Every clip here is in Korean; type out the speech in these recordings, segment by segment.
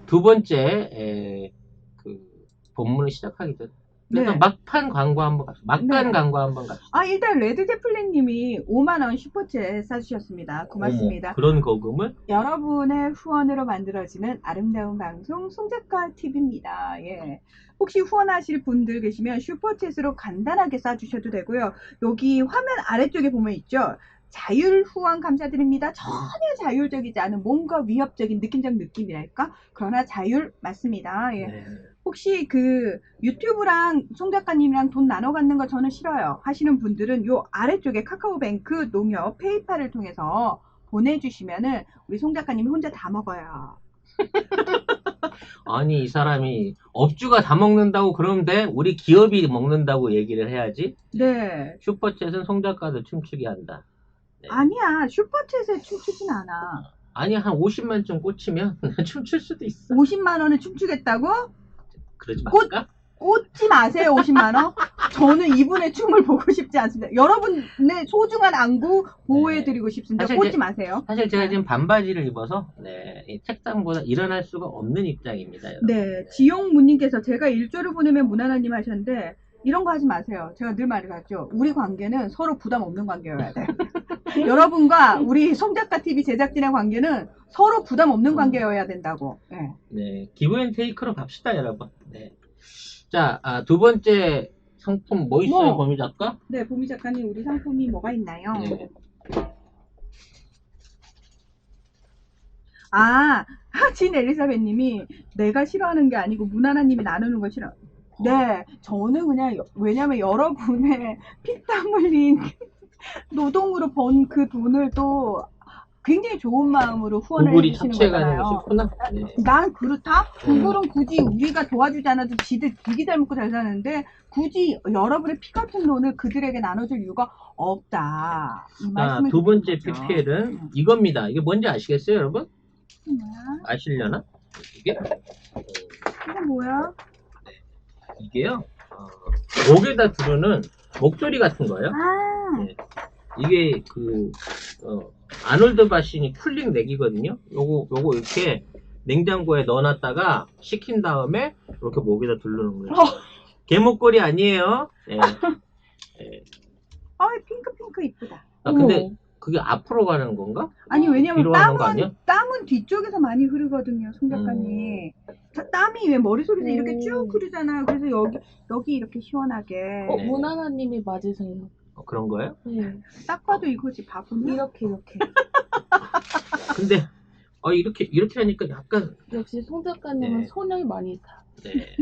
두 번째 그 본문을 시작하기 전 그래서 네. 막판 광고 한번 갑시다. 막간 네. 광고 한번 갑시다. 아, 일단 레드제플린님이 5만원 슈퍼챗 싸주셨습니다. 고맙습니다. 어머, 그런 거금을? 여러분의 후원으로 만들어지는 아름다운 방송 송작가 TV입니다. 예. 혹시 후원하실 분들 계시면 슈퍼챗으로 간단하게 싸주셔도 되고요. 여기 화면 아래쪽에 보면 있죠. 자율 후원 감사드립니다. 전혀 자율적이지 않은 뭔가 위협적인 느낌적 느낌이랄까? 그러나 자율 맞습니다. 예. 네. 혹시 그 유튜브랑 송 작가님이랑 돈 나눠 갖는 거 저는 싫어요 하시는 분들은 요 아래쪽에 카카오뱅크, 농협, 페이팔을 통해서 보내주시면은 우리 송 작가님이 혼자 다 먹어요. 아니 이 사람이 업주가 다 먹는다고 그러면 돼? 우리 기업이 먹는다고 얘기를 해야지. 네. 슈퍼챗은 송작가도 춤추게 한다. 네. 아니야, 슈퍼챗에 춤추진 않아. 아니 한 50만쯤 꽂히면 춤출 수도 있어. 50만 원을 춤추겠다고? 그러지 말까? 꽂지 마세요. 50만 원. 저는 이분의 춤을 보고 싶지 않습니다. 여러분의 소중한 안구 보호해드리고 싶습니다. 사실 꽂지 마세요. 사실 제가 지금 반바지를 입어서 이 책상보다 일어날 수가 없는 입장입니다. 여러분. 네, 지용무님께서 제가 일조를 보내면 무난하님 하셨는데 이런 거 하지 마세요. 제가 늘 말해가죠. 우리 관계는 서로 부담 없는 관계여야 돼. 여러분과 우리 송작가TV 제작진의 관계는 서로 부담 없는 관계여야 된다고. 네. 네, 기브앤테이크로 갑시다, 여러분. 네. 자, 두 번째 상품 뭐 있어요, 보미 작가? 네, 보미 작가님 우리 상품이 뭐가 있나요? 네. 진 엘리사벳님이 내가 싫어하는 게 아니고 문하나님이 나누는 거 싫어. 네, 저는 그냥 왜냐면 여러분의 피땀 흘린 노동으로 번 그 돈을 또 굉장히 좋은 마음으로 후원을 해주시는 거잖아요. 네. 난 그렇다? 구글은 굳이 우리가 도와주지 않아도 지들 되게 잘 먹고 잘 사는데 굳이 여러분의 피 같은 돈을 그들에게 나눠줄 이유가 없다. 이 말씀을 두 번째 드리는 거죠. PPL은 이겁니다. 이게 뭔지 아시겠어요, 여러분? 뭐야? 아시려나? 이게? 이거 뭐야? 이게요, 목에다 두르는 목소리 같은 거예요. 네. 이게 아놀드 바신이 쿨링 넥이거든요. 요거 이렇게 냉장고에 넣어놨다가 식힌 다음에 이렇게 목에다 두르는 거예요. 개목걸이 아니에요. 네. 네. 핑크 이쁘다. 근데 그게 앞으로 가는 건가? 아니 왜냐면 땀은 뒤쪽에서 많이 흐르거든요, 송 작가님. 땀이 왜 머릿속에서 이렇게 쭉 흐르잖아요. 그래서 여기 이렇게 시원하게. 네. 문하나님이 맞으세요. 그런 거예요? 네. 딱 봐도 이거지, 바보냐? 이렇게. 근데 이렇게 하니까 약간 역시 송 작가님은 네. 손을 많이 타. 네.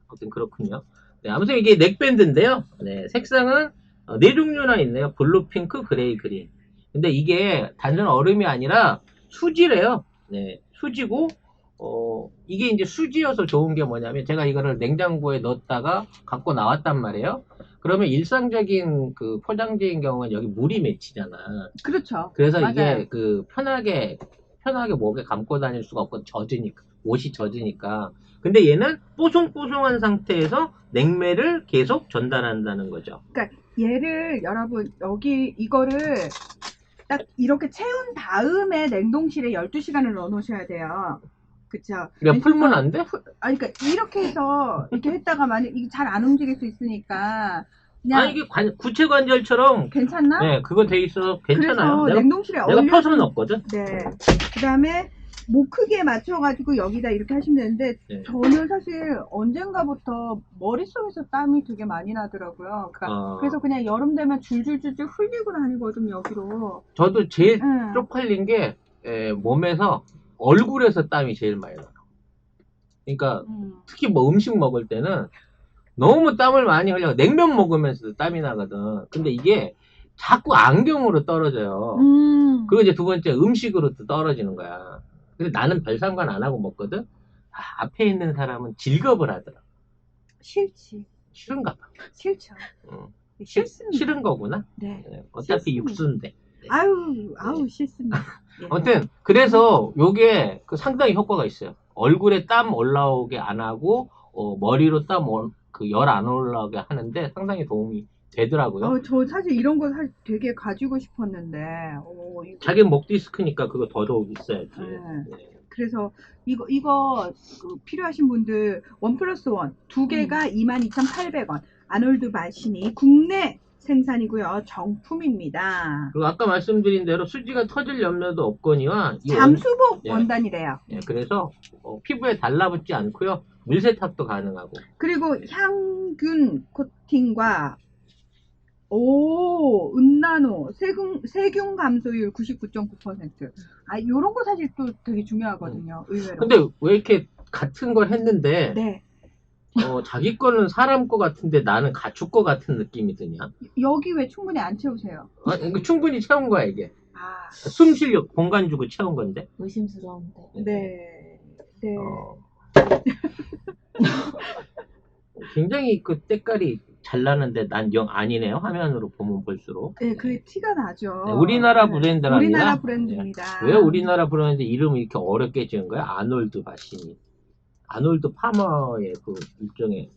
아무튼 그렇군요. 네, 아무튼 이게 넥밴드인데요. 네, 색상은 네 종류나 있네요. 블루, 핑크, 그레이, 그린. 근데 이게 단순 얼음이 아니라 수지래요. 네, 수지고 이게 이제 수지여서 좋은 게 뭐냐면 제가 이거를 냉장고에 넣었다가 갖고 나왔단 말이에요. 그러면 일상적인 그 포장지인 경우는 여기 물이 맺히잖아. 그렇죠. 그래서 맞아요. 이게 편하게 목에 감고 다닐 수가 없고 젖으니까, 옷이 젖으니까. 근데 얘는 뽀송뽀송한 상태에서 냉매를 계속 전달한다는 거죠. 그러니까 얘를 여러분 여기 이거를 딱 이렇게 채운 다음에 냉동실에 12시간을 넣어 놓으셔야 돼요. 그쵸? 그러니까 풀면 안 돼? 그러니까 이렇게 해서 이렇게 했다가 만약 이게 잘 안 움직일 수 있으니까 그냥 이게 구체 관절처럼 괜찮나? 네, 그거 돼 있어 괜찮아요. 그래서 냉동실에 내가 얼려 펴서 넣었거든. 네. 그다음에 목 크기에 맞춰가지고 여기다 이렇게 하시면 되는데 네. 저는 사실 언젠가부터 머릿속에서 땀이 되게 많이 나더라고요. 그러니까 그래서 그냥 여름 되면 줄줄줄줄 흘리고 다니거든요, 여기로. 저도 제일 쪽팔린 게 몸에서 얼굴에서 땀이 제일 많이 나요. 그러니까 특히 뭐 음식 먹을 때는 너무 땀을 많이 흘려. 냉면 먹으면서도 땀이 나거든. 근데 이게 자꾸 안경으로 떨어져요. 그리고 이제 두 번째 음식으로도 떨어지는 거야. 근데 나는 별 상관 안 하고 먹거든. 앞에 있는 사람은 질겁을 하더라. 싫지. 싫은가 봐. 싫죠. 싫습니다. 싫은 거구나. 네. 어차피 싫습니다. 육수인데. 네. 아우 싫습니다. 네. 아무튼 그래서 요게 상당히 효과가 있어요. 얼굴에 땀 올라오게 안 하고 머리로 땀 열 안 올라오게 하는데 상당히 도움이 되더라고요. 저 사실 이런 거 사실 되게 가지고 싶었는데. 자기 목 디스크니까 그거 더더욱 있어야지. 네. 그래서 이거 필요하신 분들 1+1 두 개가 22,800원. 아놀드 마시니 국내 생산이고요. 정품입니다. 그리고 아까 말씀드린 대로 수지가 터질 염려도 없거니와 잠수복 예. 원단이래요. 예, 그래서 피부에 달라붙지 않고요. 물세탁도 가능하고. 그리고 향균 코팅과 은나노 세균 감소율 99.9%. 아, 요런 거 사실 또 되게 중요하거든요. 의외로. 근데 왜 이렇게 같은 걸 했는데 네. 자기 거는 사람 거 같은데 나는 가축 거 같은 느낌이 드냐? 여기 왜 충분히 안 채우세요? 이거 충분히 채운 거야 이게. 아, 숨 쉴 공간 주고 채운 건데. 의심스러운데. 네. 네. 굉장히 그 때깔이 잘 나는데 난 영 아니네요. 화면으로 보면 볼수록. 네, 그게 티가 나죠. 네, 우리나라 브랜드랍니다. 우리나라 브랜드입니다. 왜 우리나라 브랜드 이름을 이렇게 어렵게 지은 거야? 아놀드 바시니. 아놀드 파머의 그 일종의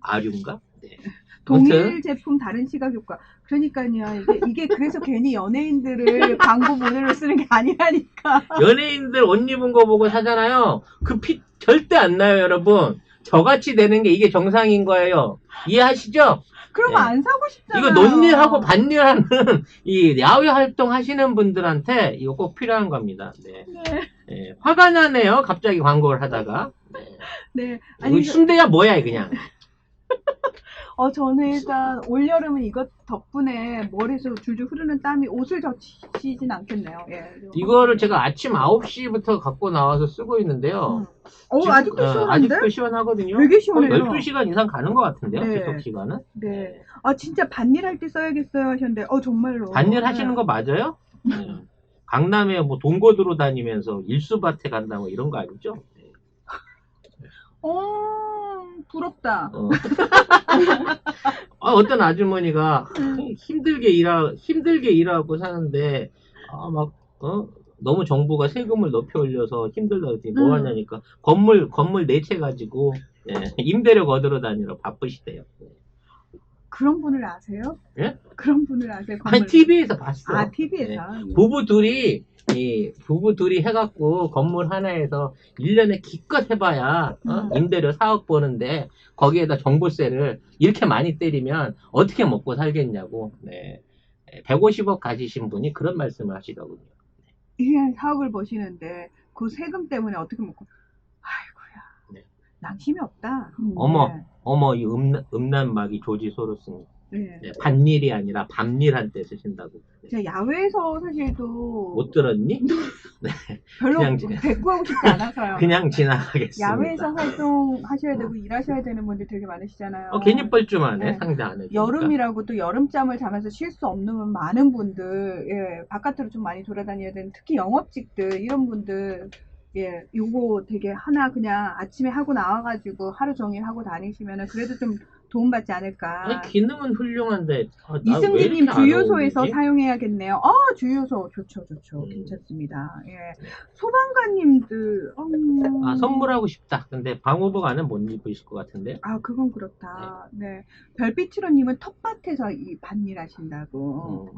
아류인가? 네. 동일 아무튼 제품 다른 시각 효과. 그러니까요. 이게 그래서 괜히 연예인들을 광고 모델로 쓰는 게 아니라니까. 연예인들 옷 입은 거 보고 사잖아요. 그 피 절대 안 나요, 여러분. 저같이 되는 게 이게 정상인 거예요. 이해하시죠? 그럼 네. 안 사고 싶잖아요. 이거 논일하고 반일하는 이 야외 활동 하시는 분들한테 이거 꼭 필요한 겁니다. 네. 네. 네. 화가 나네요. 갑자기 광고를 하다가. 네. 아니, 순대야 뭐야, 그냥. 저는 일단 올여름은 이것 덕분에 머리에서 줄줄 흐르는 땀이 옷을 젖히진 않겠네요. 예. 이거를 제가 아침 9시부터 갖고 나와서 쓰고 있는데요. 아직도 시원한데? 아직도 시원하거든요. 되게 시원해요. 12시간 이상 가는 것 같은데요, 네. 지속 시간은. 네. 진짜 반일할 때 써야겠어요 하셨는데, 정말로. 반일 하시는 거 맞아요? 네. 강남에 뭐 동거두로 다니면서 일수밭에 간다 뭐 이런 거 아니죠? 네. 부럽다. 어떤 아주머니가 힘들게 일하고 사는데, 너무 정부가 세금을 높여 올려서 힘들다 그랬더니 뭐 하냐니까, 건물 4채 가지고, 임대료 거들어 다니러 바쁘시대요. 그런 분을 아세요? 예? 그런 분을 아세요? 아니, TV에서 봤어. 아, TV에서. 네. 부부 둘이 해갖고 건물 하나에서 1년에 기껏 해봐야 임대료 4억 버는데 거기에다 종부세를 이렇게 많이 때리면 어떻게 먹고 살겠냐고. 네. 150억 가지신 분이 그런 말씀을 하시더군요. 1년에 4억을 버시는데 그 세금 때문에 어떻게 먹고. 아이고야. 네. 낭심이 없다. 어머, 이 음란마귀 조지 소로스님. 네. 네, 반일이 아니라 밤일한 때 쓰신다고. 네. 제가 야외에서 사실도 못 들었니? 네. 별로 그냥 대꾸하고 싶지 않아서요. 그냥 지나가겠습니다. 야외에서 활동하셔야 되고 일하셔야 되는 분들 되게 많으시잖아요. 괜히 뻘쭘하네. 네. 상대 안 해주니까. 여름이라고 또 여름잠을 자면서 쉴 수 없는 많은 분들, 바깥으로 좀 많이 돌아다녀야 되는, 특히 영업직들, 이런 분들, 요거 되게 하나 그냥 아침에 하고 나와가지고 하루 종일 하고 다니시면은 그래도 좀 도움받지 않을까. 아니, 기능은 훌륭한데. 이승기님 주유소에서 사용해야겠네요. 주유소 좋죠. 괜찮습니다. 예. 소방관님들, 선물하고 싶다. 근데 방호복 안은 못 입으실 것 같은데. 그건 그렇다. 네. 별빛으로님은 텃밭에서 이 반일 하신다고.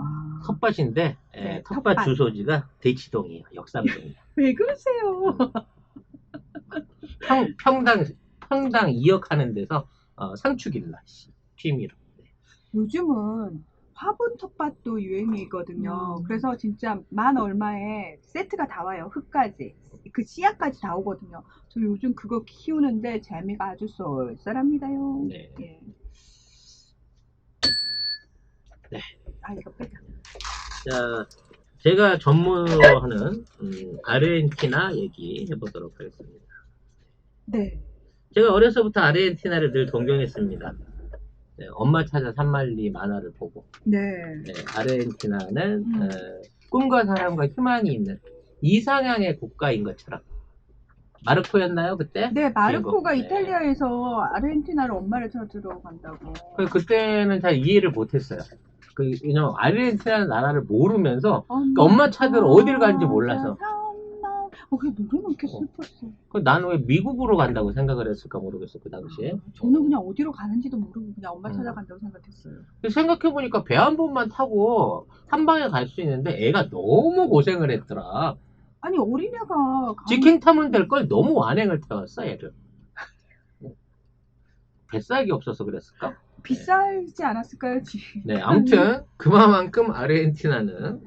텃밭인데, 네, 텃밭 텃밭. 주소지가 대치동이에요. 역삼동이에요. 왜 그러세요? 평당 2억 하는 데서 상추길라 취미로. 네. 요즘은 화분 텃밭도 유행이거든요. 그래서 진짜 만 얼마에 세트가 다 와요. 흙까지. 그 씨앗까지 다 오거든요. 저 요즘 그거 키우는데 재미가 아주 쏠쏠합니다요. 네. 예. 네. 이거 빼자. 자, 제가 전문으로 하는 아르헨티나 얘기 해보도록 하겠습니다. 네. 제가 어려서부터 아르헨티나를 늘 동경했습니다. 네, 엄마 찾아 산말리 만화를 보고. 네. 네, 아르헨티나는 꿈과 사랑과 희망이 있는 이상향의 국가인 것처럼. 마르코였나요 그때? 네, 마르코가 네. 이탈리아에서 아르헨티나로 엄마를 찾으러 간다고. 그때는 잘 이해를 못했어요. 왜냐면 아르헨티나 나라를 모르면서 엄마 찾으러 어딜 가는지 몰라서. 그게 노래는 이렇게 슬펐어. 나는 왜 미국으로 간다고 생각을 했을까 모르겠어, 그 당시에. 저는 그냥 어디로 가는지도 모르고 그냥 엄마 찾아간다고 생각했어요. 생각해보니까 배 한 번만 타고 한 방에 갈 수 있는데 애가 너무 고생을 했더라. 아니 어린애가 직행 타면 될 걸 너무 완행을 태웠어, 얘를. 뱃살이 없어서 그랬을까? 비싸지 않았을까요? 네, 아무튼 그만큼 아르헨티나는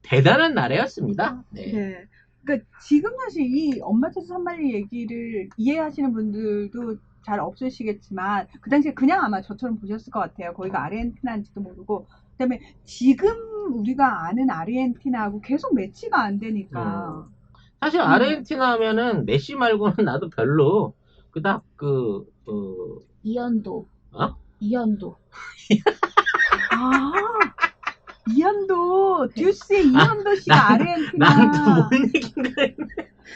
대단한 나라였습니다. 네. 네. 그러니까 지금 사실 이 엄마 채소 산말리 얘기를 이해하시는 분들도 잘 없으시겠지만 그 당시에 그냥 아마 저처럼 보셨을 것 같아요. 거기가 아르헨티나인지도 모르고 그다음에 지금 우리가 아는 아르헨티나하고 계속 매치가 안 되니까 사실 아르헨티나 하면은 메시 말고는 나도 별로 그닥 이연도. 어? 이연도. 아 이현도 듀스의 이현도 씨가 아르헨티나 난 또 뭔 얘기인가 했네.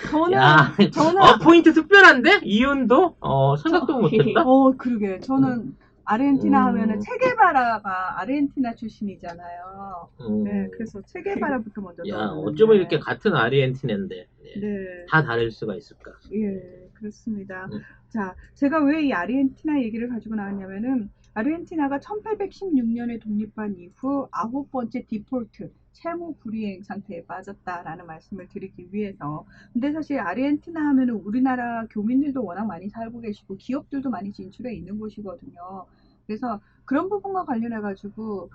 저는 야, 저는 포인트 특별한데? 이윤도? 생각도 못했다. 그러게 저는 아르헨티나 하면은 음. 체게바라가 아르헨티나 출신이잖아요. 음. 네, 그래서 체게바라부터 먼저 야, 떠오르는데. 어쩌면 이렇게 같은 아르헨티나인데 네. 네, 다 다를 수가 있을까? 예, 그렇습니다. 음. 자, 제가 왜 이 아르헨티나 얘기를 가지고 나왔냐면은 아르헨티나가 1816년에 독립한 이후 9번째 디폴트, 채무 불이행 상태에 빠졌다라는 말씀을 드리기 위해서. 근데 사실 아르헨티나 하면은 우리나라 교민들도 워낙 많이 살고 계시고 기업들도 많이 진출해 있는 곳이거든요. 그래서 그런 부분과 관련해 가지고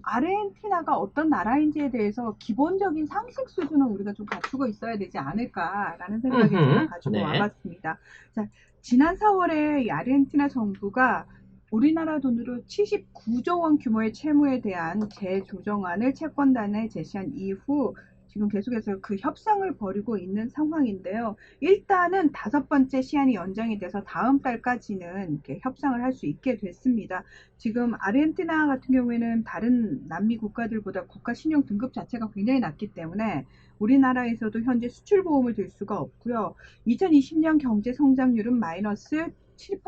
아르헨티나가 어떤 나라인지에 대해서 기본적인 상식 수준은 우리가 좀 갖추고 있어야 되지 않을까라는 생각이 제가 가지고 네. 와봤습니다. 자, 지난 4월에 이 아르헨티나 정부가 우리나라 돈으로 79조 원 규모의 채무에 대한 재조정안을 채권단에 제시한 이후 지금 계속해서 그 협상을 벌이고 있는 상황인데요. 일단은 5번째 시한이 연장이 돼서 다음 달까지는 이렇게 협상을 할 수 있게 됐습니다. 지금 아르헨티나 같은 경우에는 다른 남미 국가들보다 국가 신용 등급 자체가 굉장히 낮기 때문에 우리나라에서도 현재 수출 보험을 들 수가 없고요. 2020년 경제 성장률은 마이너스 7,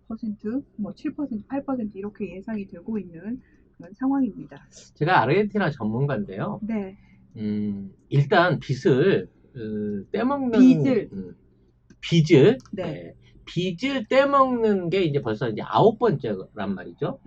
8%, 뭐 7%, 8% 이렇게 예상이 되고 있는 그런 상황입니다. 제가 아르헨티나 전문가인데요. 네. 일단 빚을 떼먹는 빚을. 네. 네. 빚을 떼먹는 게 이제 벌써 이제 9번째란 말이죠.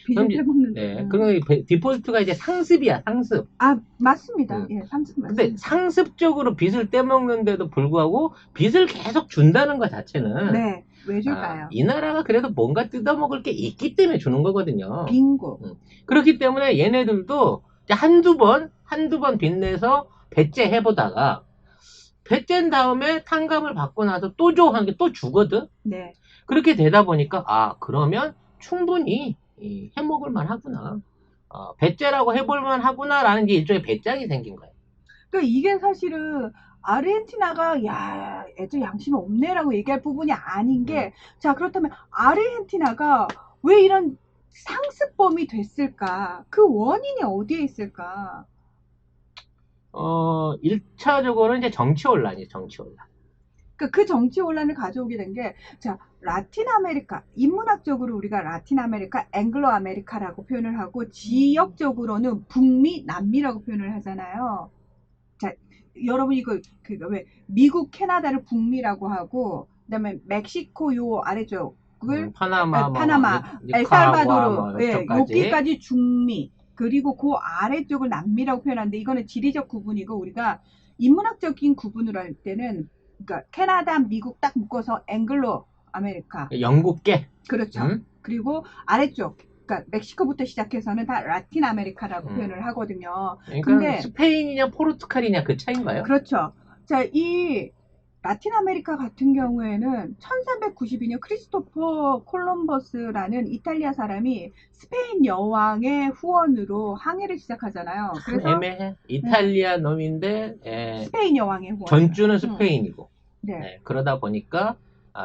빚을 떼먹는. 네. 그러면 디폴트가 이제 상습이야, 상습. 아, 맞습니다. 예, 상습 맞습니다. 근데 상습적으로 빚을 떼먹는데도 불구하고 빚을 계속 준다는 것 자체는 네. 왜 줄까요? 이 나라가 그래도 뭔가 뜯어먹을 게 있기 때문에 주는 거거든요. 빙고. 그렇기 때문에 얘네들도 한두 번 빚내서 배째 해보다가 배째인 다음에 탕감을 받고 나서 또 줘 하는 게 또 주거든. 네. 그렇게 되다 보니까 그러면 충분히 해먹을 만하구나. 배째라고 해볼 만하구나라는 게 일종의 배짱이 생긴 거예요. 그러니까 이게 사실은 아르헨티나가 야, 애들 양심이 없네라고 얘기할 부분이 아닌 게 자, 그렇다면 아르헨티나가 왜 이런 상습범이 됐을까? 그 원인이 어디에 있을까? 1차적으로는 이제 정치 혼란이에요, 정치 혼란. 그러니까 그 정치 혼란을 가져오게 된 게, 자, 라틴 아메리카, 인문학적으로 우리가 라틴 아메리카, 앵글로 아메리카라고 표현을 하고, 지역적으로는 북미, 남미라고 표현을 하잖아요. 자, 여러분 이거, 왜, 미국, 캐나다를 북미라고 하고, 그 다음에 멕시코 요 아래쪽을, 파나마, 엘살바도르, 예, 여기까지 중미, 그리고 그 아래쪽을 남미라고 표현하는데 이거는 지리적 구분이고 우리가 인문학적인 구분을 할 때는 그러니까 캐나다, 미국 딱 묶어서 앵글로 아메리카. 영국계. 그렇죠. 그리고 아래쪽 그러니까 멕시코부터 시작해서는 다 라틴 아메리카라고 표현을 하거든요. 그러니까 근데 스페인이냐 포르투갈이냐 그 차이인가요? 그렇죠. 자, 이 라틴 아메리카 같은 경우에는 1392년 크리스토퍼 콜럼버스라는 이탈리아 사람이 스페인 여왕의 후원으로 항해를 시작하잖아요. 그래서 애매해. 이탈리아 놈인데 스페인 여왕의 후원. 전주는 스페인이고. 네. 그러다 보니까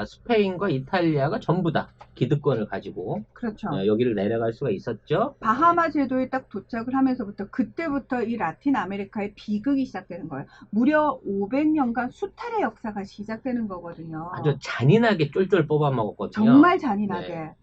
스페인과 이탈리아가 전부 다 기득권을 가지고 그렇죠. 여기를 내려갈 수가 있었죠. 바하마 제도에 딱 도착을 하면서부터 그때부터 이 라틴 아메리카의 비극이 시작되는 거예요. 무려 500년간 수탈의 역사가 시작되는 거거든요. 아주 잔인하게 쫄쫄 뽑아 먹었거든요. 정말 잔인하게. 네.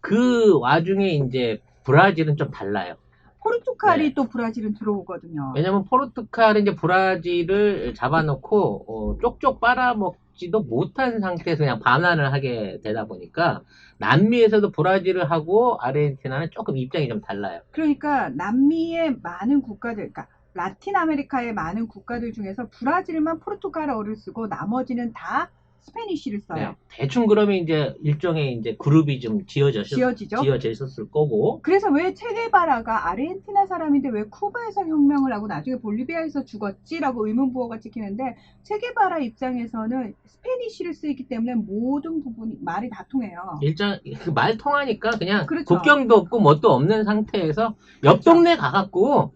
그 와중에 이제 브라질은 좀 달라요. 포르투갈이 또 브라질은 들어오거든요. 왜냐면 포르투갈은 이제 브라질을 잡아놓고 쪽쪽 빨아먹지도 못한 상태에서 그냥 반환을 하게 되다 보니까 남미에서도 브라질을 하고 아르헨티나는 조금 입장이 좀 달라요. 그러니까 남미의 많은 국가들, 그러니까 라틴 아메리카의 많은 국가들 중에서 브라질만 포르투갈어를 쓰고 나머지는 다 스페니쉬를 써요. 네. 대충 그러면 이제 일종의 이제 그룹이 좀 지어져 있었을 거고. 그래서 왜 체게바라가 아르헨티나 사람인데 왜 쿠바에서 혁명을 하고 나중에 볼리비아에서 죽었지라고 의문부호가 찍히는데 체게바라 입장에서는 스페니쉬를 쓰기 때문에 모든 부분이 말이 다 통해요. 일단 그 말 통하니까 그냥 그렇죠. 국경도 없고 뭣도 없는 상태에서 옆 그렇죠. 동네 가갖고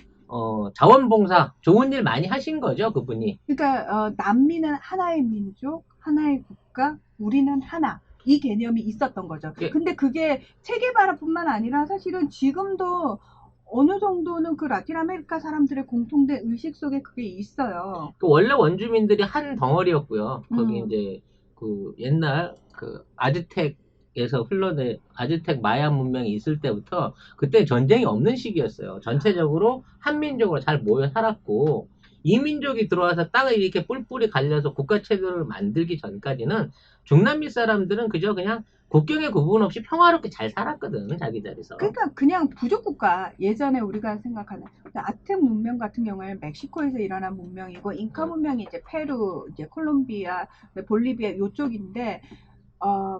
자원봉사 좋은 일 많이 하신 거죠, 그분이. 그러니까 남미는 하나의 민족, 하나의 국가, 우리는 하나. 이 개념이 있었던 거죠. 예. 근데 그게 체게바라뿐만 아니라 사실은 지금도 어느 정도는 그 라틴 아메리카 사람들의 공통된 의식 속에 그게 있어요. 그 원래 원주민들이 한 덩어리였고요. 거기 음. 이제 그 옛날 그 아즈텍에서 흘러내 아즈텍 마야 문명이 있을 때부터 그때 전쟁이 없는 시기였어요. 전체적으로 한민족으로 잘 모여 살았고 이민족이 들어와서 땅을 이렇게 뿔뿔이 갈려서 국가 체제를 만들기 전까지는 중남미 사람들은 그저 그냥 국경의 구분 없이 평화롭게 잘 살았거든, 자기 자리에서. 그러니까 그냥 부족국가, 예전에 우리가 생각하는 아텍 문명 같은 경우에는 멕시코에서 일어난 문명이고 잉카 문명이 이제 페루, 이제 콜롬비아, 볼리비아 요쪽인데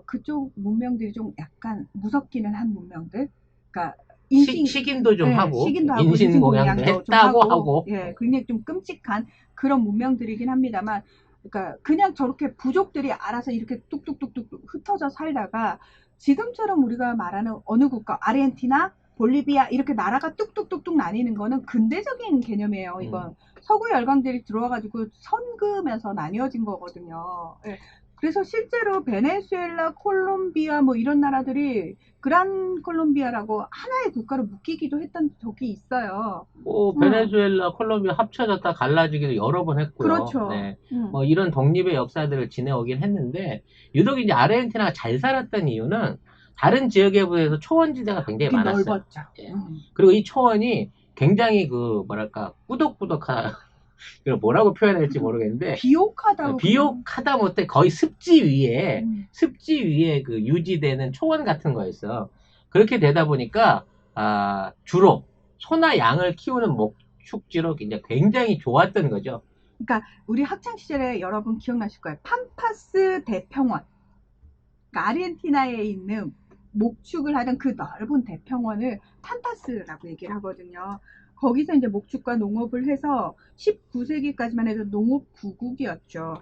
그쪽 문명들이 좀 약간 무섭기는 한 문명들. 그러니까 식인도 좀 네, 하고 식인도 하고 인신공양도 좀 했다고 하고. 예, 굉장히 좀 끔찍한 그런 문명들이긴 합니다만, 그러니까 그냥 저렇게 부족들이 알아서 이렇게 뚝뚝뚝뚝 흩어져 살다가 지금처럼 우리가 말하는 어느 국가, 아르헨티나, 볼리비아 이렇게 나라가 뚝뚝뚝뚝 나뉘는 거는 근대적인 개념이에요. 이건 서구 열강들이 들어와가지고 선그면서 나뉘어진 거거든요. 예. 그래서 실제로 베네수엘라, 콜롬비아 뭐 이런 나라들이 그란 콜롬비아라고 하나의 국가로 묶이기도 했던 적이 있어요. 뭐 베네수엘라, 콜롬비아 합쳐졌다 갈라지기도 여러 번 했고요. 그렇죠. 네. 뭐 이런 독립의 역사들을 지내오긴 했는데 유독 이제 아르헨티나가 잘 살았던 이유는 다른 지역에 비해서 초원지대가 굉장히 많았어요. 넓었죠. 예. 그리고 이 초원이 굉장히 그 뭐랄까 꾸덕꾸덕하다. 이걸 뭐라고 표현해야 할지 모르겠는데 비옥하다고. 비옥하다 못해 거의 습지 위에 그 유지되는 초원 같은 거였어. 그렇게 되다 보니까 주로 소나 양을 키우는 목축지로 이제 굉장히 좋았던 거죠. 그러니까 우리 학창 시절에 여러분 기억나실 거예요. 팜파스 대평원. 그러니까 아르헨티나에 있는 목축을 하던 그 넓은 대평원을 팜파스라고 얘기를 하거든요. 거기서 이제 목축과 농업을 해서 19세기까지만 해도 농업부국이었죠.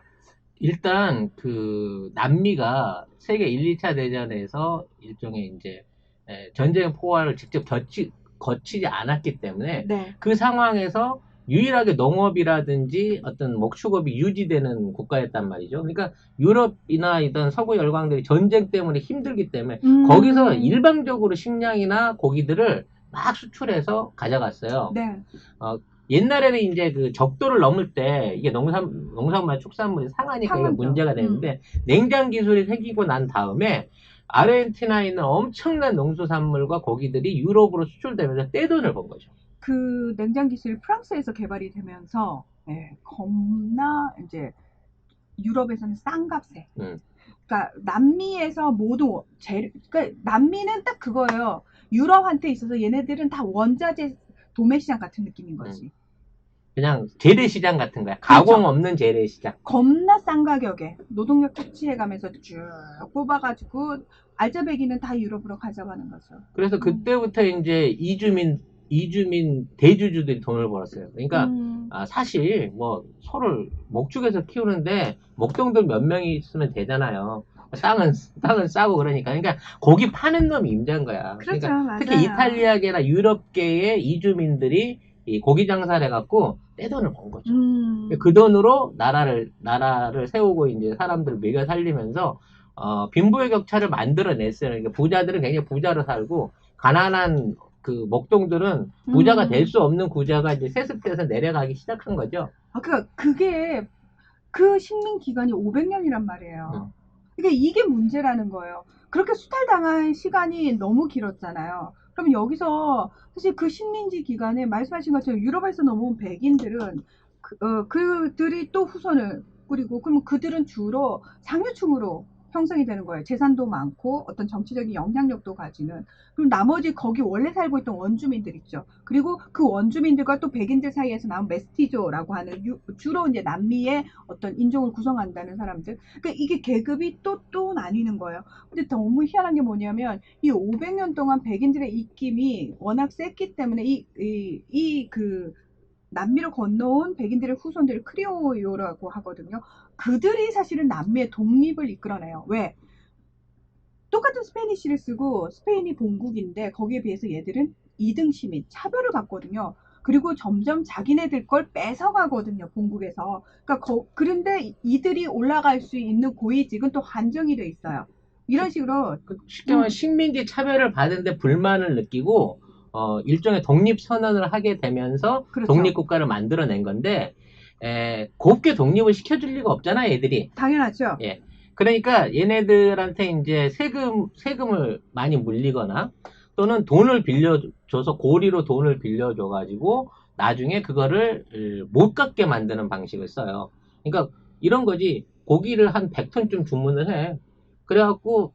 일단 그 남미가 세계 1, 2차 대전에서 일종의 이제 전쟁 포화를 직접 거치지 않았기 때문에 네. 그 상황에서 유일하게 농업이라든지 어떤 목축업이 유지되는 국가였단 말이죠. 그러니까 유럽이나 이런 서구 열강들이 전쟁 때문에 힘들기 때문에 거기서 일방적으로 식량이나 고기들을 막 수출해서 가져갔어요. 네. 옛날에는 이제 그 적도를 넘을 때 이게 농산물, 축산물이 상하니까 이게 문제가 되는데 냉장 기술이 생기고 난 다음에 아르헨티나에 있는 엄청난 농수산물과 고기들이 유럽으로 수출되면서 떼돈을 번 거죠. 그 냉장 기술이 프랑스에서 개발이 되면서 겁나 이제 유럽에서는 싼 값에. 그러니까 남미에서 모두 그러니까 남미는 딱 그거예요. 유럽한테 있어서 얘네들은 다 원자재 도매시장 같은 느낌인 거지. 그냥 재래시장 같은 거야. 가공 없는 재래시장. 겁나 싼 가격에 노동력 착취해가면서 쭉 뽑아가지고 알짜배기는 다 유럽으로 가져가는 거죠. 그래서 그때부터 이제 이주민 대주주들이 돈을 벌었어요. 그러니까 사실 뭐 소를 목축에서 키우는데 목동들 몇 명이 있으면 되잖아요. 땅은 싸고 그러니까 고기 파는 놈이 임자인 거야. 그렇죠, 그러니까 맞아요. 특히 이탈리아계나 유럽계의 이주민들이 이 고기 장사를 해갖고 떼돈을 번 거죠. 그 돈으로 나라를 세우고 이제 사람들을 먹여 살리면서 빈부의 격차를 만들어냈어요. 그러니까 부자들은 굉장히 부자로 살고 가난한 그 목동들은 부자가 될 수 없는 구자가 이제 세습돼서 내려가기 시작한 거죠. 그게 그 식민 기간이 500년이란 말이에요. 그러니까 이게 문제라는 거예요. 그렇게 수탈당한 시간이 너무 길었잖아요. 그럼 여기서 사실 그 식민지 기간에 말씀하신 것처럼 유럽에서 넘어온 백인들은 그들이 또 후손을 꾸리고 그러면 그들은 주로 상류층으로 형성이 되는 거예요. 재산도 많고 어떤 정치적인 영향력도 가지는. 그럼 나머지 거기 원래 살고 있던 원주민들 있죠. 그리고 그 원주민들과 또 백인들 사이에서 나온 메스티조라고 하는 주로 이제 남미의 어떤 인종을 구성한다는 사람들. 그러니까 이게 계급이 또 나뉘는 거예요. 근데 너무 희한한 게 뭐냐면 이 500년 동안 백인들의 입김이 워낙 셌기 때문에 그 남미로 건너온 백인들의 후손들을 크리오요라고 하거든요. 그들이 사실은 남미의 독립을 이끌어내요. 왜? 똑같은 스페니쉬를 쓰고 스페인이 본국인데 거기에 비해서 얘들은 2등 시민, 차별을 받거든요. 그리고 점점 자기네들 걸 뺏어가거든요. 본국에서. 그러니까 그런데 이들이 올라갈 수 있는 고위직은 또 한정이 돼 있어요. 이런 식으로 쉽게 말하면 식민지 차별을 받는데 불만을 느끼고 일종의 독립선언을 하게 되면서 그렇죠. 독립국가를 만들어낸 건데 곱게 독립을 시켜줄 리가 없잖아, 얘들이. 당연하죠. 예. 그러니까 얘네들한테 이제 세금을 많이 물리거나 또는 돈을 빌려줘서 고리로 돈을 빌려줘가지고 나중에 그거를 못 갖게 만드는 방식을 써요. 그러니까 이런 거지. 고기를 한 100톤쯤 주문을 해. 그래갖고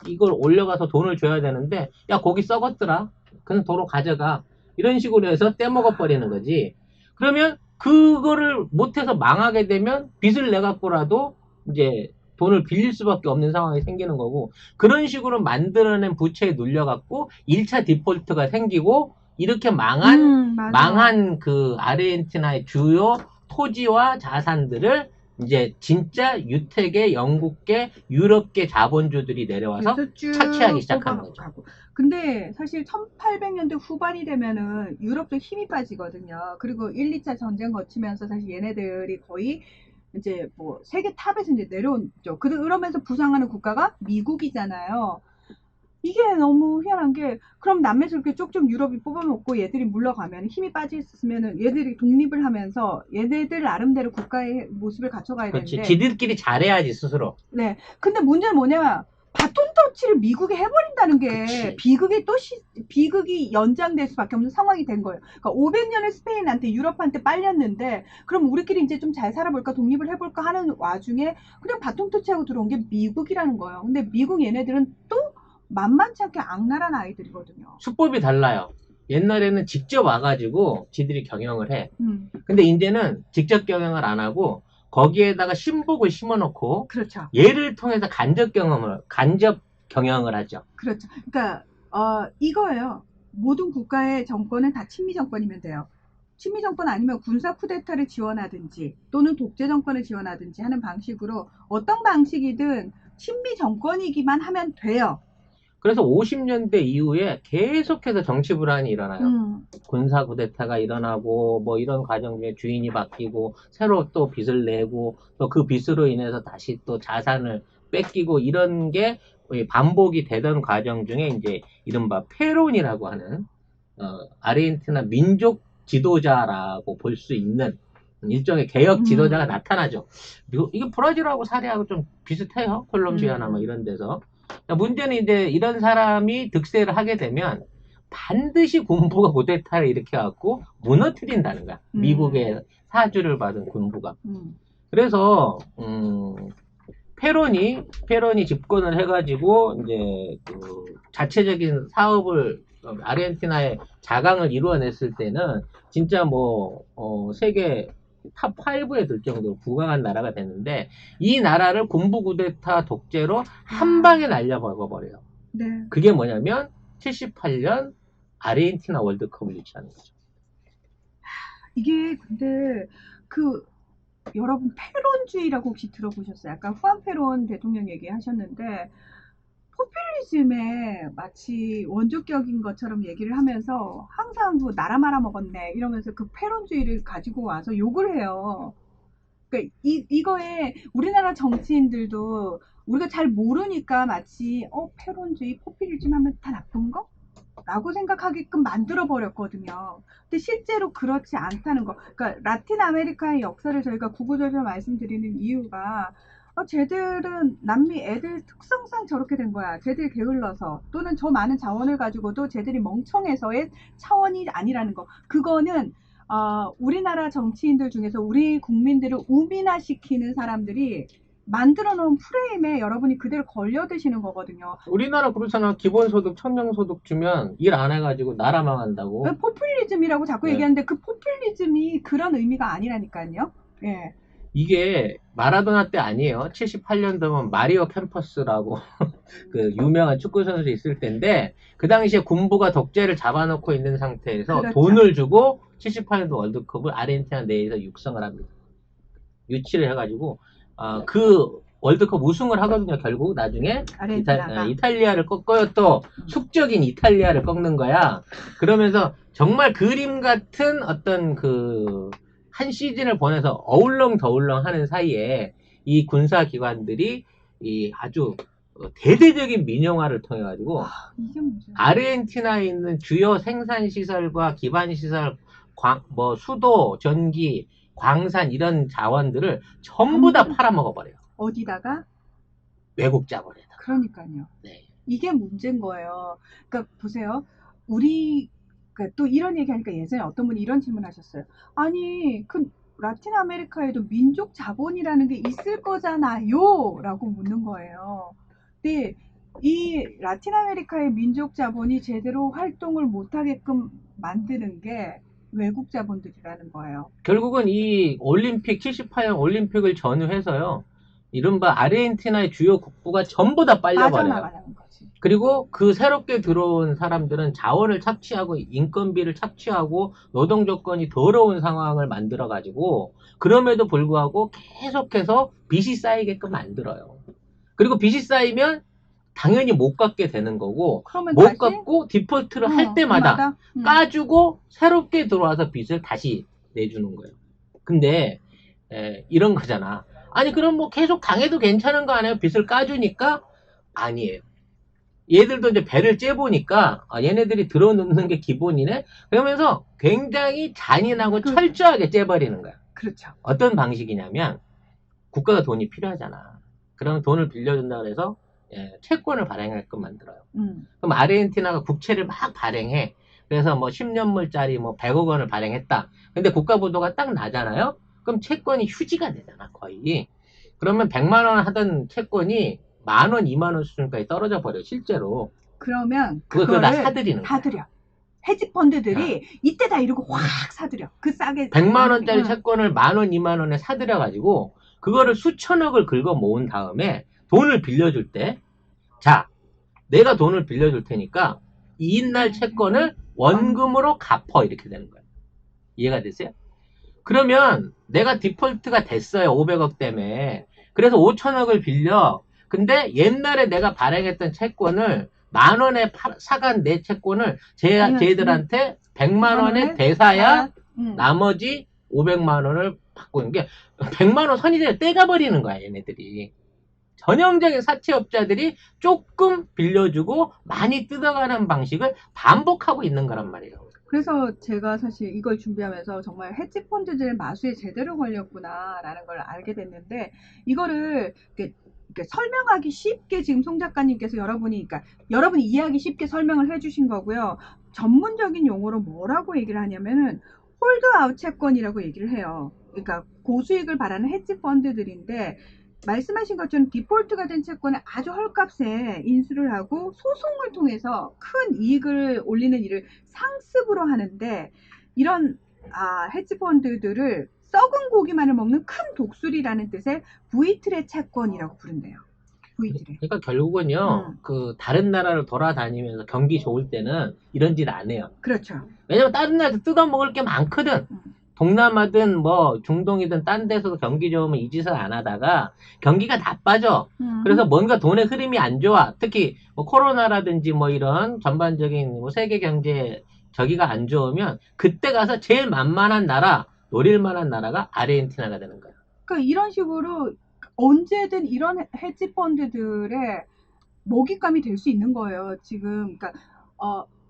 이걸 올려가서 돈을 줘야 되는데 야 고기 썩었더라. 그냥 도로 가져가. 이런 식으로 해서 떼먹어 버리는 거지. 그러면 그거를 못해서 망하게 되면 빚을 내갖고라도 이제 돈을 빌릴 수밖에 없는 상황이 생기는 거고, 그런 식으로 만들어낸 부채에 눌려갖고 1차 디폴트가 생기고 이렇게 망한 그 아르헨티나의 주요 토지와 자산들을 이제 진짜 유택의 영국계, 유럽계 자본주들이 내려와서 차치하기 시작하는 거죠. 근데 사실 1800년대 후반이 되면은 유럽도 힘이 빠지거든요. 그리고 1, 2차 전쟁 거치면서 사실 얘네들이 거의 이제 뭐 세계 탑에서 이제 내려오죠. 그러면서 부상하는 국가가 미국이잖아요. 이게 너무 희한한 게, 그럼 남미에서 이렇게 쪽쪽 유럽이 뽑아먹고 얘들이 물러가면 힘이 빠졌으면은 얘들이 독립을 하면서 얘네들 나름대로 국가의 모습을 갖춰가야 그렇지. 되는데. 지들끼리 잘해야지 스스로. 네. 근데 문제는 뭐냐? 바톤 터치를 미국이 해버린다는 게 비극이 연장될 수밖에 없는 상황이 된 거예요. 그러니까 500년을 스페인한테 유럽한테 빨렸는데 그럼 우리끼리 이제 좀 잘 살아볼까 독립을 해볼까 하는 와중에 그냥 바톤 터치하고 들어온 게 미국이라는 거예요. 근데 미국 얘네들은 또 만만치 않게 악랄한 아이들이거든요. 수법이 달라요. 옛날에는 직접 와가지고 지들이 경영을 해. 근데 이제는 직접 경영을 안 하고 거기에다가 신복을 심어놓고 그렇죠. 얘를 통해서 간접 경영을 하죠. 그렇죠. 그러니까 이거예요. 모든 국가의 정권은 다 친미 정권이면 돼요. 친미 정권 아니면 군사 쿠데타를 지원하든지 또는 독재 정권을 지원하든지 하는 방식으로 어떤 방식이든 친미 정권이기만 하면 돼요. 그래서 50년대 이후에 계속해서 정치 불안이 일어나요. 군사 쿠데타가 일어나고 뭐 이런 과정 중에 주인이 바뀌고 새로 또 빚을 내고 또 그 빚으로 인해서 다시 또 자산을 뺏기고 이런 게 반복이 되던 과정 중에 이제 이른바 페론이라고 하는 아르헨티나 민족 지도자라고 볼 수 있는 일종의 개혁 지도자가 나타나죠. 이게 브라질하고 사례하고 좀 비슷해요. 콜롬비아나 뭐 이런 데서. 문제는 이제 이런 사람이 득세를 하게 되면 반드시 군부가 쿠데타를 일으켜갖고 무너뜨린다는 거야. 미국의 사주를 받은 군부가. 그래서 페론이 집권을 해가지고 이제 그 자체적인 사업을 아르헨티나의 자강을 이루어냈을 때는 진짜 뭐 세계 탑 5에 들 정도로 부강한 나라가 됐는데 이 나라를 군부 쿠데타 독재로 한 방에 날려먹어버려요. 네. 그게 뭐냐면 78년 아르헨티나 월드컵을 유치하는 거죠. 이게 근데 여러분 페론주의라고 혹시 들어보셨어요? 아까 후안 페론 대통령 얘기하셨는데 포퓰리즘에 마치 원조격인 것처럼 얘기를 하면서 항상 그 나라 말아먹었네 이러면서 그 페론주의를 가지고 와서 욕을 해요. 그러니까 이거에 우리나라 정치인들도 우리가 잘 모르니까 마치 페론주의, 포퓰리즘 하면 다 나쁜 거? 라고 생각하게끔 만들어 버렸거든요. 근데 실제로 그렇지 않다는 거. 그러니까 라틴 아메리카의 역사를 저희가 구구절절 말씀드리는 이유가 쟤들은 남미 애들 특성상 저렇게 된 거야. 쟤들이 게을러서 또는 저 많은 자원을 가지고도 쟤들이 멍청해서의 차원이 아니라는 거. 그거는 우리나라 정치인들 중에서 우리 국민들을 우민화시키는 사람들이 만들어 놓은 프레임에 여러분이 그대로 걸려드시는 거거든요. 우리나라 그렇잖아. 기본소득, 천명소득 주면 일 안 해가지고 나라 망한다고. 포퓰리즘이라고 자꾸 네. 얘기하는데 그 포퓰리즘이 그런 의미가 아니라니까요. 예. 이게 마라도나 때 아니에요. 78년도면 마리오 캠퍼스라고 그 유명한 축구 선수 있을 때인데 그 당시에 군부가 독재를 잡아놓고 있는 상태에서 그렇죠. 돈을 주고 78년도 월드컵을 아르헨티나 내에서 육성을 합니다. 유치를 해가지고 그 월드컵 우승을 하거든요. 결국 나중에 아르헨티나가. 이탈리아를 꺾어요. 또 숙적인 이탈리아를 꺾는 거야. 그러면서 정말 그림 같은 어떤 그 한 시즌을 보내서 어울렁더울렁 하는 사이에 이 군사기관들이 이 아주 대대적인 민영화를 통해 가지고 이게 문제야. 아르헨티나에 있는 주요 생산시설과 기반시설, 뭐 수도, 전기, 광산 이런 자원들을 전부 다 팔아먹어버려요. 어디다가? 외국 자본에다가. 그러니까요. 네. 이게 문제인 거예요. 그러니까 보세요. 그러니까 또 이런 얘기하니까 예전에 어떤 분이 이런 질문 하셨어요. 아니, 그 라틴 아메리카에도 민족 자본이라는 게 있을 거잖아요? 라고 묻는 거예요. 근데 이 라틴 아메리카의 민족 자본이 제대로 활동을 못하게끔 만드는 게 외국 자본들이라는 거예요. 결국은 이 올림픽, 78년 올림픽을 전후해서요. 이른바 아르헨티나의 주요 국부가 전부 다 빨려버려요. 빠져나가는 거지. 그리고 그 새롭게 들어온 사람들은 자원을 착취하고 인건비를 착취하고 노동 조건이 더러운 상황을 만들어 가지고 그럼에도 불구하고 계속해서 빚이 쌓이게끔 만들어요. 그리고 빚이 쌓이면 당연히 못 갚게 되는 거고 그러면 못 다시 갚고 디폴트를 할 때마다 까주고 새롭게 들어와서 빚을 다시 내주는 거예요. 근데 이런 거잖아. 아니 그럼 뭐 계속 당해도 괜찮은 거 아니에요? 빚을 까주니까? 아니에요. 얘들도 이제 배를 째보니까 얘네들이 들어놓는 게 기본이네? 그러면서 굉장히 잔인하고 철저하게 째버리는 거야. 그렇죠. 어떤 방식이냐면 국가가 돈이 필요하잖아. 그러면 돈을 빌려준다 그래서 채권을 발행하게끔 만들어요. 그럼 아르헨티나가 국채를 막 발행해. 그래서 뭐 10년물짜리 뭐 100억 원을 발행했다. 근데 국가부도가 딱 나잖아요? 그럼 채권이 휴지가 되잖아, 거의. 그러면 100만 원 하던 채권이 10,000원, 20,000원 수준까지 떨어져 버려, 실제로. 그러면 그거 다 사들이는 거야. 사들여. 헤지펀드들이 이때다 이러고 확 사들여. 그 싸게. 100만 원짜리 채권을 10,000원, 20,000원에 사들여가지고 그거를 수천억을 긁어 모은 다음에 돈을 빌려줄 때 자, 내가 돈을 빌려줄 테니까 이날 채권을 원금으로 갚어 이렇게 되는 거예요. 이해가 되세요? 그러면 내가 디폴트가 됐어요. 500억 때문에. 그래서 5천억을 빌려. 근데 옛날에 내가 발행했던 채권을 10,000원에 사간 내 채권을 쟤들한테 100만 원에 대사야 나머지 500만 원을 바꾸는 게 100만 원 선이제 떼가버리는 거야, 얘네들이. 전형적인 사채업자들이 조금 빌려주고 많이 뜯어가는 방식을 반복하고 있는 거란 말이에요. 그래서 제가 사실 이걸 준비하면서 정말 헤지펀드들의 마수에 제대로 걸렸구나라는 걸 알게 됐는데 이거를 이렇게 설명하기 쉽게 지금 송 작가님께서 여러분이 이해하기 쉽게 설명을 해주신 거고요. 전문적인 용어로 뭐라고 얘기를 하냐면은 홀드아웃 채권이라고 얘기를 해요. 그러니까 고수익을 바라는 헤지펀드들인데 말씀하신 것처럼 디폴트가 된 채권을 아주 헐값에 인수를 하고 소송을 통해서 큰 이익을 올리는 일을 상습으로 하는데 이런 헤지펀드들을 썩은 고기만을 먹는 큰 독수리라는 뜻의 부이트레 채권이라고 부른대요. 부이트레. 그러니까 결국은요, 그 다른 나라를 돌아다니면서 경기 좋을 때는 이런 짓 안 해요. 그렇죠. 왜냐면 다른 나라에서 뜯어먹을 게 많거든. 동남아든 뭐 중동이든 딴 데서도 경기 좋으면 이 짓을 안 하다가 경기가 나빠져. 그래서 뭔가 돈의 흐름이 안 좋아. 특히 뭐 코로나라든지 뭐 이런 전반적인 뭐 세계 경제 저기가 안 좋으면 그때 가서 제일 만만한 나라, 노릴 만한 나라가 아르헨티나가 되는 거야. 그러니까 이런 식으로 언제든 이런 헤지펀드들의 먹잇감이 될 수 있는 거예요. 지금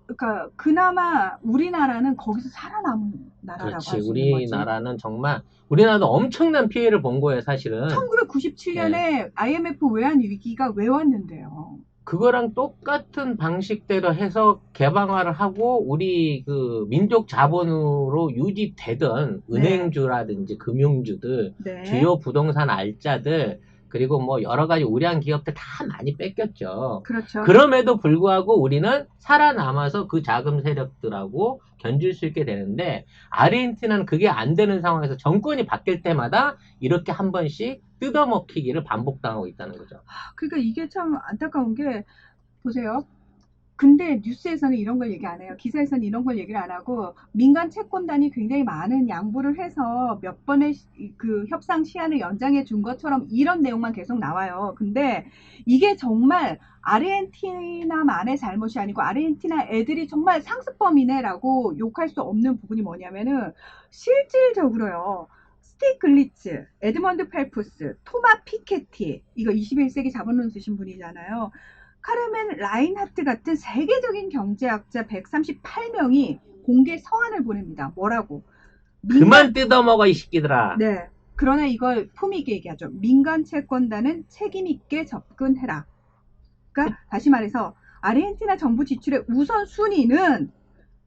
그러니까 그나마 우리나라는 거기서 살아남은 나라라고 할 수 있는 거지. 우리나라는 정말 우리나라도 엄청난 피해를 본 거예요, 사실은. 1997년에 IMF 외환 위기가 왜 왔는데요? 그거랑 똑같은 방식대로 해서 개방화를 하고 우리 그 민족 자본으로 유지되던 은행주라든지 금융주들, 주요 부동산 알짜들 그리고 뭐 여러 가지 우량 기업들 다 많이 뺏겼죠. 그렇죠. 그럼에도 불구하고 우리는 살아남아서 그 자금 세력들하고 견줄 수 있게 되는데 아르헨티나는 그게 안 되는 상황에서 정권이 바뀔 때마다 이렇게 한 번씩 뜯어먹히기를 반복당하고 있다는 거죠. 그러니까 이게 참 안타까운 게 보세요. 근데 뉴스에서는 이런 걸 얘기 안 해요. 기사에서는 이런 걸 얘기를 안 하고 민간 채권단이 굉장히 많은 양보를 해서 몇 번의 그 협상 시한을 연장해 준 것처럼 이런 내용만 계속 나와요. 근데 이게 정말 아르헨티나만의 잘못이 아니고 아르헨티나 애들이 정말 상습범이네라고 욕할 수 없는 부분이 뭐냐면은 실질적으로요. 스티글리츠, 에드먼드 펠프스, 토마 피케티, 이거 21세기 자본론 쓰신 분이잖아요. 카르멘 라인하트 같은 세계적인 경제학자 138명이 공개 서한을 보냅니다. 뭐라고? 그만 뜯어먹어 이 새끼들아. 네. 그러나 이걸 품위있게 얘기하죠. 민간 채권단은 책임있게 접근해라. 그러니까 다시 말해서 아르헨티나 정부 지출의 우선순위는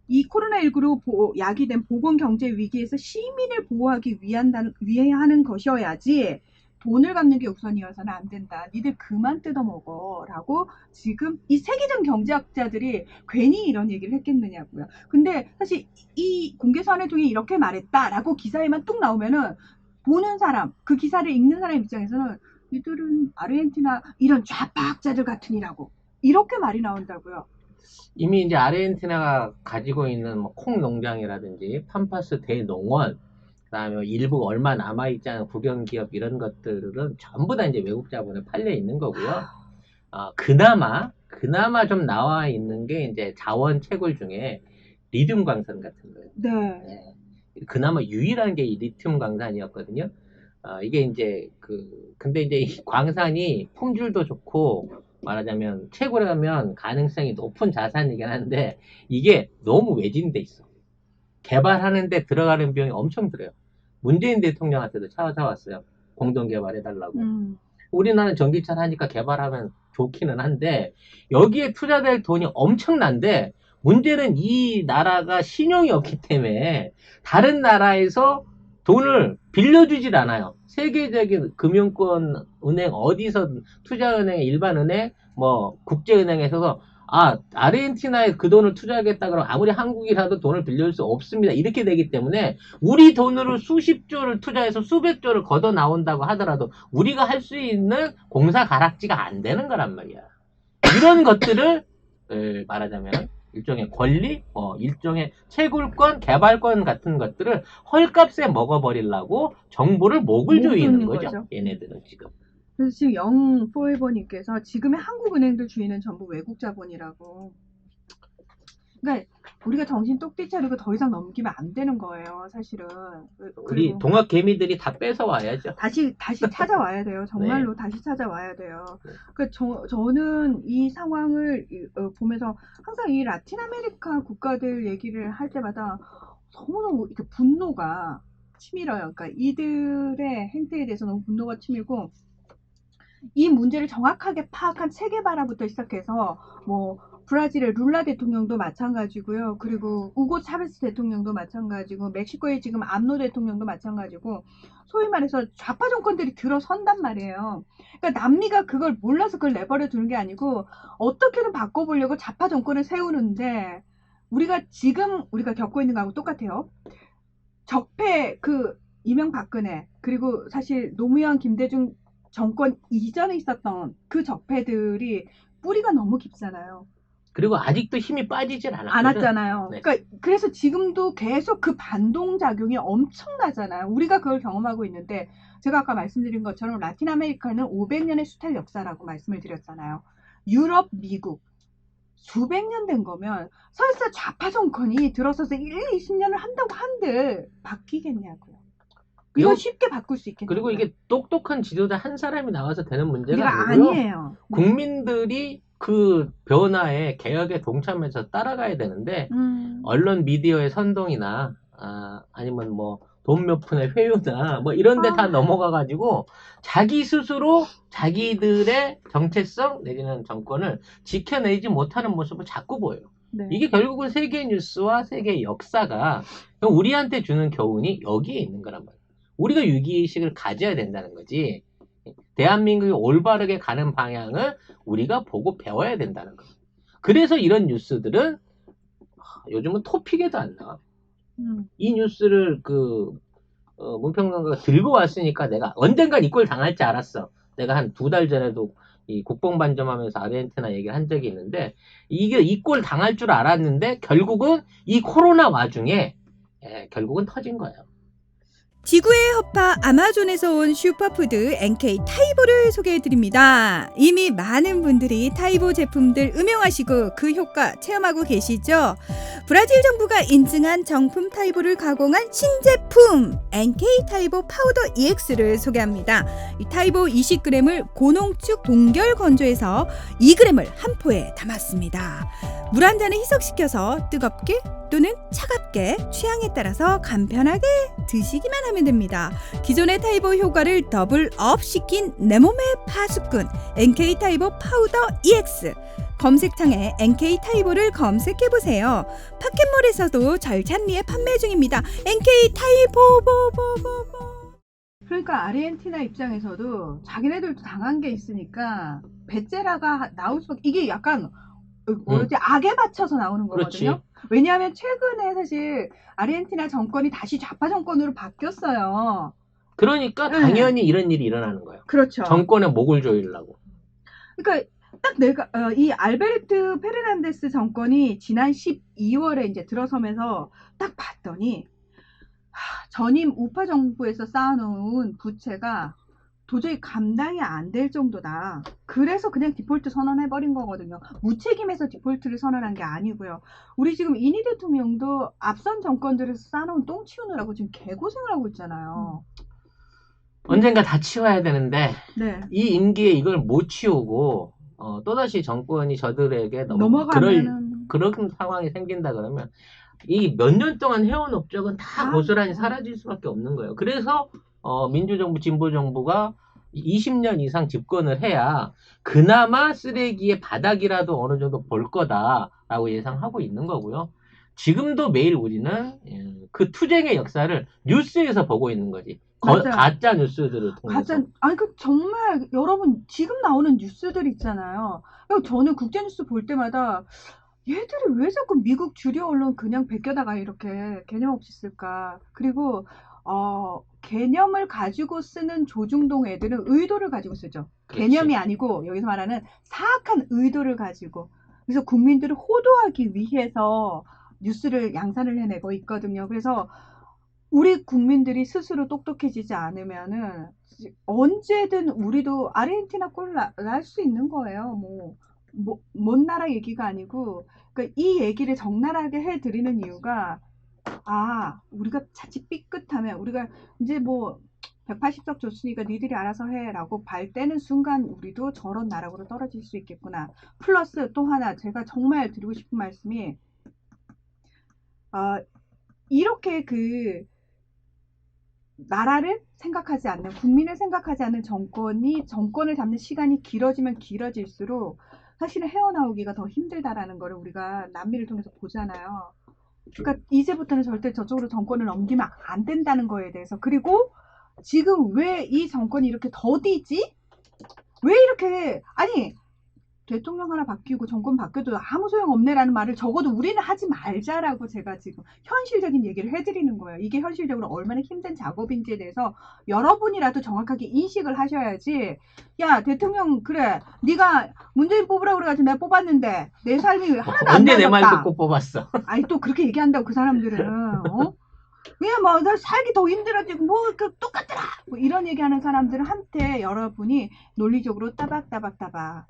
이 코로나19로 야기된 보건경제 위기에서 시민을 보호하기 위해 하는 것이어야지 돈을 갚는 게 우선이어서는 안 된다. 니들 그만 뜯어먹어. 라고 지금 이 세계적 경제학자들이 괜히 이런 얘기를 했겠느냐고요. 근데 사실 이 공개서한을 통해 이렇게 말했다라고 기사에만 뚝 나오면은 보는 사람, 그 기사를 읽는 사람 입장에서는 니들은 아르헨티나 이런 좌파학자들 같으니라고 이렇게 말이 나온다고요. 이미 이제 아르헨티나가 가지고 있는 뭐 콩 농장이라든지 팜파스 대농원, 그다음에 일부 얼마 남아있지 않은 국영기업 이런 것들은 전부 다 이제 외국 자본에 팔려 있는 거고요. 그나마 좀 나와 있는 게 이제 자원 채굴 중에 리튬 광산 같은 거예요. 네. 그나마 유일한 게 이 리튬 광산이었거든요. 이게 이제 근데 이제 이 광산이 품질도 좋고 말하자면 채굴에 가면 가능성이 높은 자산이긴 한데 이게 너무 외진돼 있어. 개발하는데 들어가는 비용이 엄청 들어요. 문재인 대통령한테도 찾아왔어요. 공동 개발해달라고. 우리나라는 전기차를 하니까 개발하면 좋기는 한데 여기에 투자될 돈이 엄청난데 문제는 이 나라가 신용이 없기 때문에 다른 나라에서 돈을 빌려주질 않아요. 세계적인 금융권 은행 어디서 투자은행, 일반은행, 뭐 국제은행에서 아르헨티나에 그 돈을 투자하겠다 그러면 아무리 한국이라도 돈을 빌려줄 수 없습니다. 이렇게 되기 때문에 우리 돈으로 수십조를 투자해서 수백조를 걷어 나온다고 하더라도 우리가 할 수 있는 공사 가락지가 안 되는 거란 말이야. 이런 것들을 말하자면 일종의 권리, 일종의 채굴권, 개발권 같은 것들을 헐값에 먹어버리려고 정부를 목을 조이는 거죠. 얘네들은 지금. 그래서 지금 영포에버님께서 지금의 한국은행들 주인은 전부 외국 자본이라고. 그러니까 우리가 정신 똑띠 차리고 더 이상 넘기면 안 되는 거예요, 사실은. 우리 동학 개미들이 다 뺏어와야죠. 다시 찾아와야 돼요. 정말로 네. 다시 찾아와야 돼요. 그러니까 저는 이 상황을 보면서 항상 이 라틴 아메리카 국가들 얘기를 할 때마다 너무너무 이렇게 분노가 치밀어요. 그러니까 이들의 행태에 대해서 너무 분노가 치밀고 이 문제를 정확하게 파악한 체게바라부터 시작해서 뭐 브라질의 룰라 대통령도 마찬가지고요. 그리고 우고 차베스 대통령도 마찬가지고 멕시코의 지금 암노 대통령도 마찬가지고 소위 말해서 좌파 정권들이 들어선단 말이에요. 그러니까 남미가 그걸 몰라서 그걸 내버려 두는 게 아니고 어떻게든 바꿔보려고 좌파 정권을 세우는데 우리가 겪고 있는 거하고 똑같아요. 적폐 이명박근혜 그리고 사실 노무현 김대중 정권 이전에 있었던 그 적폐들이 뿌리가 너무 깊잖아요. 그리고 아직도 힘이 빠지질 않았잖아요. 네. 그러니까 그래서 지금도 계속 그 반동작용이 엄청나잖아요. 우리가 그걸 경험하고 있는데 제가 아까 말씀드린 것처럼 라틴 아메리카는 500년의 수탈 역사라고 말씀을 드렸잖아요. 유럽, 미국 수백 년 된 거면 설사 좌파 정권이 들어서서 1, 20년을 한다고 한들 바뀌겠냐고요. 이건 쉽게 바꿀 수 있겠네요. 그리고 이게 똑똑한 지도자 한 사람이 나와서 되는 문제가 아니에요. 국민들이 그 변화에 개혁에 동참해서 따라가야 되는데 언론 미디어의 선동이나 아니면 뭐 돈 몇 푼의 회유나 뭐 이런 데 다 넘어가가지고 자기 스스로 자기들의 정체성 내지는 정권을 지켜내지 못하는 모습을 자꾸 보여요. 네. 이게 결국은 세계 뉴스와 세계 역사가 우리한테 주는 교훈이 여기에 있는 거란 말이에요. 우리가 위기의식을 가져야 된다는 거지. 대한민국이 올바르게 가는 방향을 우리가 보고 배워야 된다는 거예요. 그래서 이런 뉴스들은 요즘은 토픽에도 안 나와. 이 뉴스를 문평론가가 들고 왔으니까 내가 언젠간 이 꼴 당할지 알았어. 내가 한 2달 전에도 이 국뽕반점하면서 아르헨티나 얘기를 한 적이 있는데 이게 이 꼴 당할 줄 알았는데 결국은 이 코로나 와중에 결국은 터진 거예요. 지구의 허파 아마존에서 온 슈퍼푸드 NK 타이보를 소개해드립니다. 이미 많은 분들이 타이보 제품들 음용하시고 그 효과 체험하고 계시죠? 브라질 정부가 인증한 정품 타이보를 가공한 신제품 NK 타이보 파우더 EX를 소개합니다. 이 타이보 20g을 고농축 동결 건조해서 2g을 한 포에 담았습니다. 물 한 잔을 희석시켜서 뜨겁게 또는 차갑게 취향에 따라서 간편하게 드시기만 하면 됩니다. 기존의 타이보 효과를 더블업 시킨 내 몸의 파수꾼 NK 타이보 파우더 EX. 검색창에 NK 타이보를 검색해보세요. 파켓몰에서도 절찬리에 판매 중입니다. NK 타이보 그러니까 아르헨티나 입장에서도 자기네들도 당한 게 있으니까 베제라가 나올 수밖에. 이게 약간 뭐지 악에 받쳐서 나오는 거거든요. 그렇지. 왜냐하면 최근에 사실 아르헨티나 정권이 다시 좌파 정권으로 바뀌었어요. 그러니까 네. 당연히 이런 일이 일어나는 거예요. 그렇죠. 정권의 목을 조이려고. 그러니까 딱 내가 이 알베르트 페르난데스 정권이 지난 12월에 이제 들어서면서 딱 봤더니 전임 우파 정부에서 쌓아놓은 부채가 도저히 감당이 안 될 정도다. 그래서 그냥 디폴트 선언해버린 거거든요. 무책임해서 디폴트를 선언한 게 아니고요. 우리 지금 이니 대통령도 앞선 정권들에서 쌓아놓은 똥 치우느라고 지금 개고생을 하고 있잖아요. 언젠가 다 치워야 되는데 네. 이 임기에 이걸 못 치우고 또다시 정권이 저들에게 넘어가면은 그런 상황이 생긴다 그러면 이 몇 년 동안 해온 업적은 다 고스란히 사라질 수밖에 없는 거예요. 그래서 민주정부, 진보정부가 20년 이상 집권을 해야 그나마 쓰레기의 바닥이라도 어느 정도 볼 거다라고 예상하고 있는 거고요. 지금도 매일 우리는 그 투쟁의 역사를 뉴스에서 보고 있는 거지. 가짜 뉴스들을 통해서. 아니 정말 여러분 지금 나오는 뉴스들 있잖아요. 저는 국제뉴스 볼 때마다 얘들이 왜 자꾸 미국 주류 언론 그냥 베껴다가 이렇게 개념 없이 쓸까. 그리고 개념을 가지고 쓰는 조중동 애들은 의도를 가지고 쓰죠. 그렇지. 개념이 아니고 여기서 말하는 사악한 의도를 가지고. 그래서 국민들을 호도하기 위해서 뉴스를 양산을 해내고 있거든요. 그래서 우리 국민들이 스스로 똑똑해지지 않으면은 언제든 우리도 아르헨티나 꼴 날 수 있는 거예요. 먼 나라 얘기가 아니고. 그러니까 이 얘기를 적나라하게 해드리는 이유가 우리가 자칫 삐끗하면 우리가 이제 180석 줬으니까 니들이 알아서 해라고 발 떼는 순간 우리도 저런 나락으로 떨어질 수 있겠구나. 플러스 또 하나 제가 정말 드리고 싶은 말씀이 이렇게 나라를 생각하지 않는, 국민을 생각하지 않는 정권을 잡는 시간이 길어지면 길어질수록 사실은 헤어나오기가 더 힘들다라는 거를 우리가 남미를 통해서 보잖아요. 그러니까 이제부터는 절대 저쪽으로 정권을 넘기면 안 된다는 거에 대해서. 그리고 지금 왜 이 정권이 이렇게 더디지? 왜 이렇게 대통령 하나 바뀌고 정권 바뀌어도 아무 소용없네라는 말을 적어도 우리는 하지 말자라고 제가 지금 현실적인 얘기를 해드리는 거예요. 이게 현실적으로 얼마나 힘든 작업인지에 대해서 여러분이라도 정확하게 인식을 하셔야지. 야 대통령 그래 네가 문재인 뽑으라고 그래가지고 내가 뽑았는데 내 삶이 하나도 안 언제 내 말 나아졌다. 듣고 뽑았어. 또 그렇게 얘기한다고 그 사람들은 그냥 나 살기 더 힘들어지고 똑같더라 이런 얘기하는 사람들한테 여러분이 논리적으로 따박따박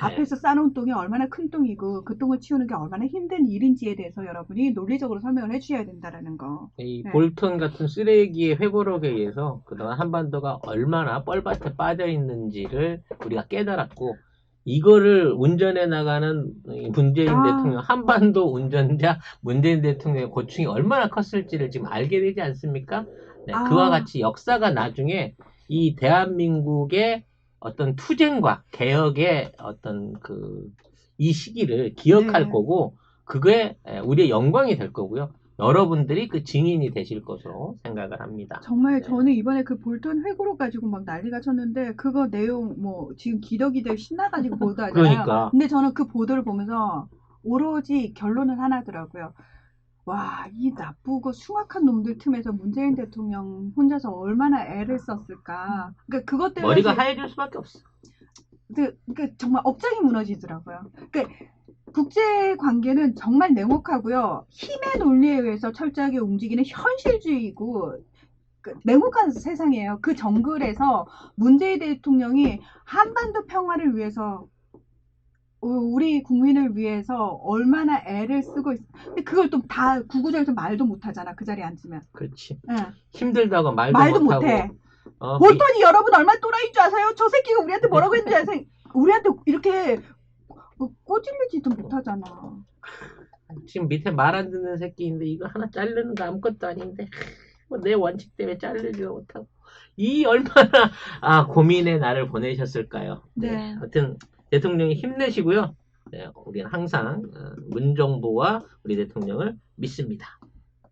앞에서 싸놓은 똥이 얼마나 큰 똥이고 그 똥을 치우는 게 얼마나 힘든 일인지에 대해서 여러분이 논리적으로 설명을 해주셔야 된다라는 거. 이 볼턴 같은 쓰레기의 회고록에 의해서 그동안 한반도가 얼마나 뻘밭에 빠져 있는지를 우리가 깨달았고, 이거를 운전해 나가는 문재인 대통령, 한반도 운전자 문재인 대통령의 고충이 얼마나 컸을지를 지금 알게 되지 않습니까? 네, 그와 같이 역사가 나중에 이 대한민국의 어떤 투쟁과 개혁의 어떤 이 시기를 기억할 거고, 그게 우리의 영광이 될 거고요. 여러분들이 그 증인이 되실 것으로 생각을 합니다. 정말 네. 저는 이번에 그 볼턴 회고록 가지고 막 난리가 쳤는데 그거 내용 뭐 지금 기덕이들 신나가지고 보도하잖아요. 그러니까. 근데 저는 그 보도를 보면서 오로지 결론은 하나더라고요. 와, 이 나쁘고 숭악한 놈들 틈에서 문재인 대통령 혼자서 얼마나 애를 썼을까. 그러니까 그것 때문에 머리가 하얘질 수밖에 없어. 정말 억장이 무너지더라고요. 그러니까 국제 관계는 정말 냉혹하고요. 힘의 논리에 의해서 철저하게 움직이는 현실주의고 냉혹한 세상이에요. 그 정글에서 문재인 대통령이 한반도 평화를 위해서 우리 국민을 위해서 얼마나 애를 쓰고 근데 그걸 또 다 구구절절 말도 못하잖아. 그 자리에 앉으면. 그렇지. 응. 힘들다고 말도 말도 못하고. 못해. 볼턴이 여러분 얼마나 또라이인 줄 아세요? 저 새끼가 우리한테 뭐라고 했는지 아세요? 우리한테 이렇게 꼬질리지도 못하잖아. 지금 밑에 말 안 듣는 새끼인데 이거 하나 자르는 거 아무것도 아닌데 뭐 내 원칙 때문에 자르지도 못하고 이 얼마나 고민의 날을 보내셨을까요? 네. 하여튼 대통령이 힘내시고요. 네, 우리는 항상 문정부와 우리 대통령을 믿습니다.